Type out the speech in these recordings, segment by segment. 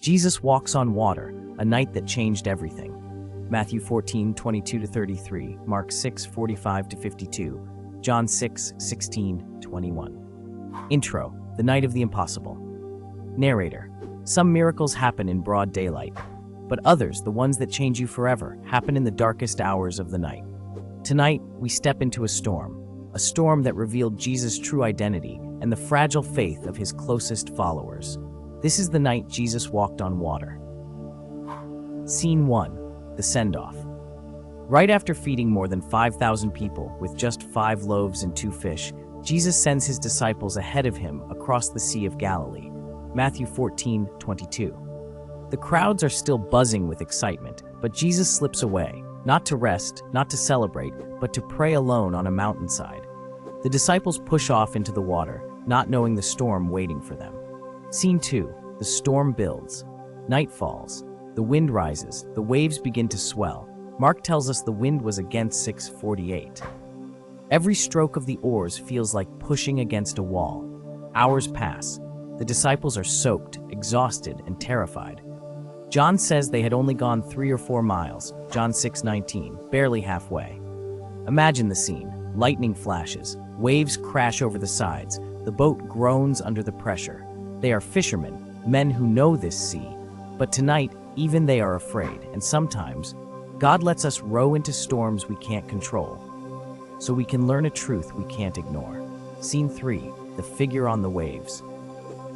Jesus walks on water, a night that changed everything. Matthew 14:22-33, Mark 6:45-52, John 6:16-21. Intro: The night of the impossible. Narrator: Some miracles happen in broad daylight, but others, the ones that change you forever, happen in the darkest hours of the night. Tonight, we step into a storm that revealed Jesus' true identity and the fragile faith of his closest followers. This is the night Jesus walked on water. Scene 1. The send-off. Right after feeding more than 5,000 people with just 5 loaves and 2 fish, Jesus sends his disciples ahead of him across the Sea of Galilee. Matthew 14:22. The crowds are still buzzing with excitement, but Jesus slips away, not to rest, not to celebrate, but to pray alone on a mountainside. The disciples push off into the water, not knowing the storm waiting for them. Scene 2. The storm builds. Night falls. The wind rises. The waves begin to swell. Mark tells us the wind was against 648. Every stroke of the oars feels like pushing against a wall. Hours pass. The disciples are soaked, exhausted, and terrified. John says they had only gone 3 or 4 miles, John 6:19, barely halfway. Imagine the scene. Lightning flashes. Waves crash over the sides. The boat groans under the pressure. They are fishermen, men who know this sea. But tonight, even they are afraid, and sometimes, God lets us row into storms we can't control, so we can learn a truth we can't ignore. Scene 3. The figure on the waves.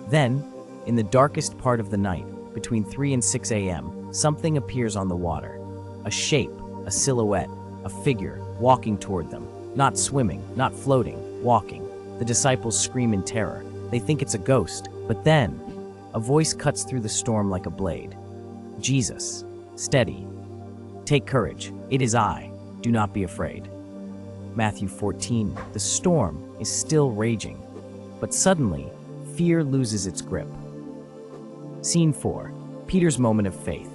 Then, in the darkest part of the night, between 3 and 6 a.m., something appears on the water. A shape, a silhouette, a figure, walking toward them. Not swimming, not floating, walking. The disciples scream in terror. They think it's a ghost, but then, a voice cuts through the storm like a blade. Jesus, steady. Take courage. It is I. Do not be afraid. Matthew 14. The storm is still raging, but suddenly, fear loses its grip. Scene 4. Peter's moment of faith.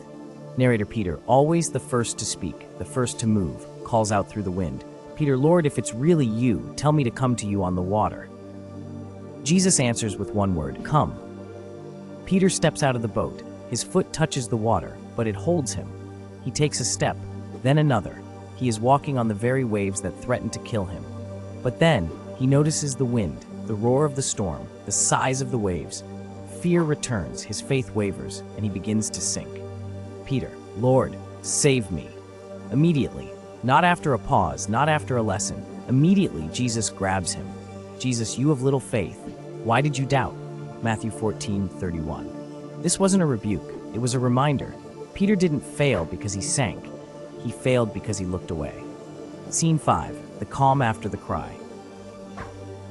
Narrator Peter, always the first to speak, the first to move, calls out through the wind. Peter, Lord, if it's really you, tell me to come to you on the water. Jesus answers with one word, come. Peter steps out of the boat. His foot touches the water, but it holds him. He takes a step, then another. He is walking on the very waves that threaten to kill him. But then, he notices the wind, the roar of the storm, the size of the waves. Fear returns, his faith wavers, and he begins to sink. Peter, Lord, save me. Immediately, not after a pause, not after a lesson, immediately Jesus grabs him. Jesus, you have little faith. Why did you doubt? Matthew 14:31. This wasn't a rebuke, it was a reminder. Peter didn't fail because he sank. He failed because he looked away. Scene 5. The calm after the cry.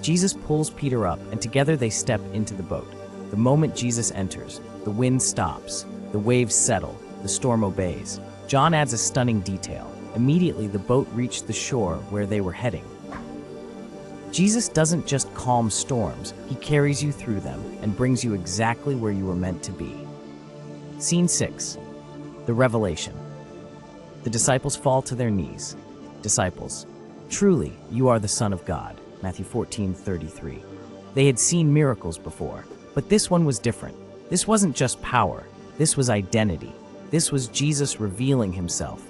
Jesus pulls Peter up, and together they step into the boat. The moment Jesus enters, the wind stops, the waves settle, the storm obeys. John adds a stunning detail. Immediately, the boat reached the shore where they were heading. Jesus doesn't just calm storms, he carries you through them and brings you exactly where you were meant to be. Scene 6. The revelation. The disciples fall to their knees. Disciples, truly, you are the Son of God. Matthew 14:33. They had seen miracles before, but this one was different. This wasn't just power, this was identity. This was Jesus revealing himself,